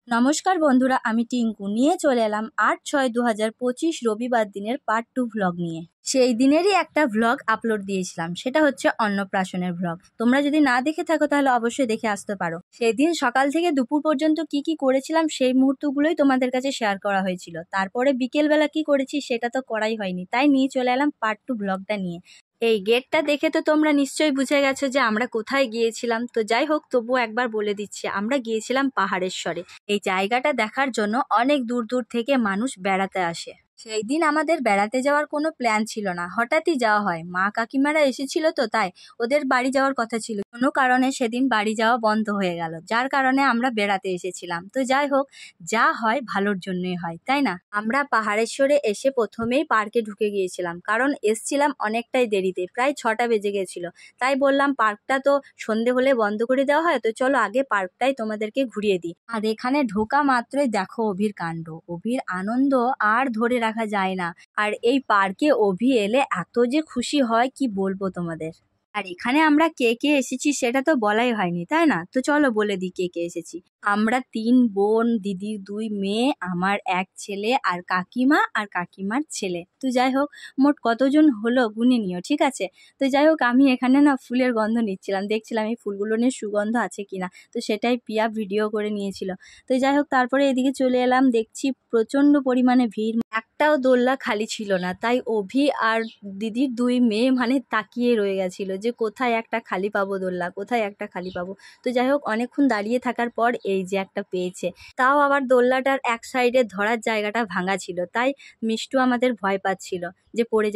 নমস্কার বন্ধুরা, আমি টিঙ্কু নিয়ে চলে এলাম ৮/৬/২০২৫ রবিবার দিনের পার্ট 2 ভ্লগ নিয়ে। সেই দিনেরই একটা ভ্লগ আপলোড দিয়েছিলাম, সেটা হচ্ছে অন্নপ্রাশনের ভ্লগ। তোমরা যদি না দেখে থাকো তাহলে অবশ্যই দেখে আসতে পারো। সেই দিন সকাল থেকে দুপুর পর্যন্ত কি কি করেছিলাম সেই মুহূর্তগুলোই তোমাদের কাছে শেয়ার করা হয়েছিল। তারপরে বিকেলবেলা কি করেছি সেটা তো করাই হয়নি, তাই নিয়ে চলে এলাম পার্ট 2 ভ্লগটা নিয়ে। এই গেটটা দেখে তো তোমরা নিশ্চয়ই বুঝে গেছো যে আমরা কোথায় গিয়েছিলাম। তো যাই হোক, তবুও একবার বলে দিচ্ছি, আমরা গিয়েছিলাম পাহাড়েশ্বরে। এই জায়গাটা দেখার জন্য অনেক দূর দূর থেকে মানুষ বেড়াতে আসে। সেই দিন আমাদের বেড়াতে যাওয়ার কোনো প্ল্যান ছিল না, হঠাৎই যাওয়া হয়। মা কাকিমারা এসেছিল তো তাই ওদের বাড়ি যাওয়ার কথা ছিল, কোনো কারণে সেদিন বাড়ি যাওয়া বন্ধ হয়ে গেল, যার কারণে আমরা বেড়াতে এসেছিলাম। তো যাই হোক, যা হয় ভালোর জন্যই হয়, তাই না? আমরা পাহাড়েশ্বরে এসে প্রথমেই পার্কে ঢুকে গিয়েছিলাম, কারণ এসছিলাম অনেকটাই দেরিতে, প্রায় 6টা বেজে গেছিল। তাই বললাম পার্কটা তো সন্ধে হলে বন্ধ করে দেওয়া হয়, তো চলো আগে পার্কটাই তোমাদেরকে ঘুরিয়ে দিই। আর এখানে ঢোকা মাত্রই দেখো অভির কাণ্ড, অভির আনন্দ আর ধরে রাখা যায় না। আর এই পার্কে অভি এলে এত যে খুশি হয় কি বলবো তোমাদের। আর এখানে আমরা কে কে এসেছি সেটা তো বলাই হয়নি, তাই না? তো চলো বলে দিই কে কে এসেছি। আমরা 3 বোন, দিদির 2 মেয়ে, আমার 1 ছেলে, আর কাকিমা আর কাকিমার ছেলে। তো যাই হোক, মোট কতজন হলো গুনে নিও, ঠিক আছে? তো যাই হোক, আমি এখানে না ফুলের গন্ধ নিচ্ছিলাম, দেখছিলাম এই ফুলগুলো নিয়ে সুগন্ধ আছে কিনা। তো সেটাই পিয়া ভিডিও করে নিয়েছিল। তো যাই হোক, তারপরে এদিকে চলে এলাম, দেখছি প্রচণ্ড পরিমাণে ভিড়, একটাও দোলনা খালি ছিল না। তাই অভি আর দিদির 2 মেয়ে মানে তাকিয়ে রয়ে গেছিল যে কোথায় একটা খালি পাবো দোলনা, কোথায় একটা খালি পাবো। তো যাই হোক, অনেকক্ষণ দাঁড়িয়ে থাকার পর এই যে একটা পেয়েছে। তাও আবার দোলনাটার এক সাইডে ধরার জায়গাটা ভাঙা ছিল, তাই মিষ্টু আমাদের ভয় পাচ্ছিল যে পড়ে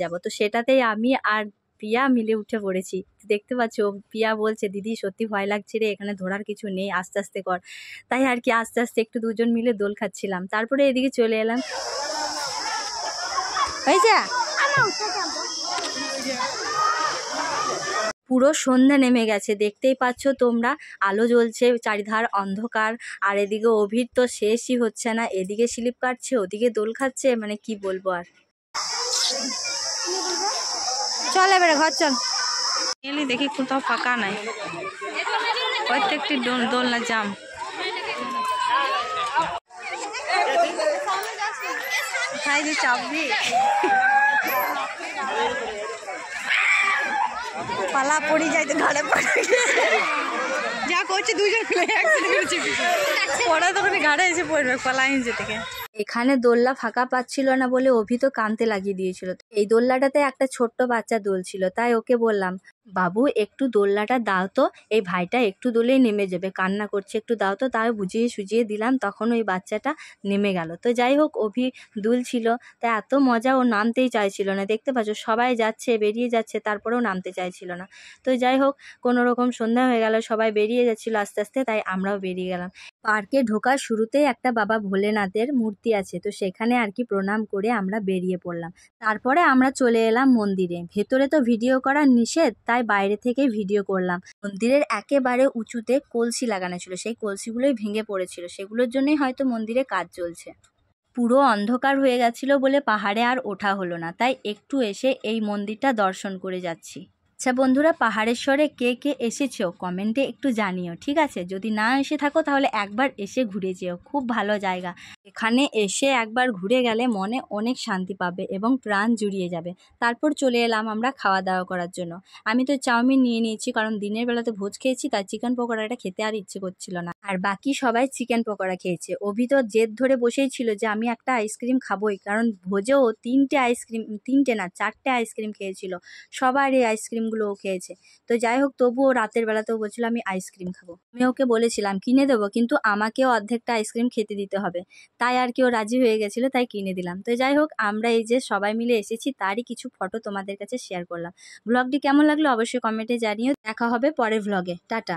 যাব। তো সেটাতেই আমি আর পিয়া মিলে উঠে পড়েছি। দেখতে পাচ্ছ, পিয়া বলছে দিদি সত্যি ভয় লাগছে রে, এখানে ধরার কিছু নেই, আস্তে আস্তে কর। তাই আর কি আস্তে আস্তে একটু দুজন মিলে দোল খাচ্ছিলাম। তারপরে এদিকে চলে এলাম। হয়েছে, পুরো সন্ধ্যা নেমে গেছে, দেখতেই পাচ্ছ তোমরা, আলো জ্বলছে, চারিধার অন্ধকার। আর এদিকে অভির তো শেষই হচ্ছে না, এদিকে স্লিপ কাটছে, ওদিকে দোল খাচ্ছে, মানে কি বলবো আর। চল এবারে ঘর চল। এলি দেখি কোথাও ফাঁকা নাই, প্রত্যেকটি দোলনা জাম। কোথায় যে চাপবি, পালা পড়ি যায় তো ঘাড়ে পড়ে যা করছে, দুজন পড়া তখন ঘাড়ে এসে পড়বে পালাইন যে থেকে। এখানে দোলনা ফাঁকা পাচ্ছিল না বলে অভি তো কানতে লাগিয়ে দিয়েছিল। এই দোলনাটাতে একটা ছোট্ট বাচ্চা দোলছিল, তাই ওকে বললাম বাবু একটু দোলনাটা দাও তো, এই ভাইটা একটু দোলেই নেমে যাবে, কান্না করছে, একটু দাও তো। তাই বুঝিয়ে সুজিয়ে দিলাম, তখন ওই বাচ্চাটা নেমে গেল। তো যাই হোক, অভি দুলছিল, তাই এত মজা, ও নামতেই চাইছিল না। দেখতে পাচ্ছ সবাই যাচ্ছে, বেরিয়ে যাচ্ছে, তারপরেও নামতে চাইছিল না। তো যাই হোক, কোনো রকম সন্ধ্যা হয়ে গেল, সবাই বেরিয়ে যাচ্ছিল আস্তে আস্তে, তাই আমরাও বেরিয়ে গেলাম। পার্কে ঢোকার শুরুতেই একটা বাবা ভোলেনাথের মূর্তি আছে, তো সেখানে আর কি প্রণাম করে আমরা বেরিয়ে পড়লাম। তারপরে আমরা চলে এলাম মন্দিরে। ভেতরে তো ভিডিও করা নিষেধ, তাই বাইরে থেকেই ভিডিও করলাম। মন্দিরের একেবারে উঁচুতে কলসি লাগানো ছিল, সেই কলসিগুলোই ভেঙে পড়েছিল, সেগুলোর জন্যই হয়তো মন্দিরে কাজ চলছে। পুরো অন্ধকার হয়ে গেছিল বলে পাহাড়ে আর ওঠা হলো না, তাই একটু এসে এই মন্দিরটা দর্শন করে যাচ্ছি। আচ্ছা বন্ধুরা, পাহাড়েশ্বরে কে কে এসেছো কমেন্টে একটু জানিও, ঠিক আছে? যদি না এসে থাকো তাহলে একবার এসে ঘুরে যেও, খুব ভালো জায়গা। এখানে এসে একবার ঘুরে গেলে মনে অনেক শান্তি পাবে এবং প্রাণ জুড়িয়ে যাবে। তারপর চলে এলাম আমরা খাওয়া দাওয়া করার জন্য। আমি তো চাউমিন নিয়ে নিয়েছি, কারণ দিনের বেলাতে ভোজ খেয়েছি, তাই চিকেন পকোড়াটা খেতে আর ইচ্ছে করছিল না। আর বাকি সবাই চিকেন পকোড়া খেয়েছে। অভি তো জেদ ধরে বসেই ছিল যে আমি একটা আইসক্রিম খাবোই, কারণ ভোজেও 3টে না 4টে আইসক্রিম খেয়েছিল, সবার এই আইসক্রিমগুলো ও খেয়েছে। তো যাই হোক, তবুও রাতের বেলাতেও বলছিল আমি আইসক্রিম খাবো। আমি ওকে বলেছিলাম কিনে দেবো, কিন্তু আমাকেও অর্ধেকটা আইসক্রিম খেতে দিতে হবে, তাই আর কি ও রাজি হয়ে গেছিলো, তাই কিনে দিলাম। তো যাই হোক, আমরা এই যে সবাই মিলে এসেছি তারই কিছু ফটো তোমাদের কাছে শেয়ার করলাম। ব্লগটি কেমন লাগলো অবশ্যই কমেন্টে জানিও। দেখা হবে পরের ব্লগে, টাটা।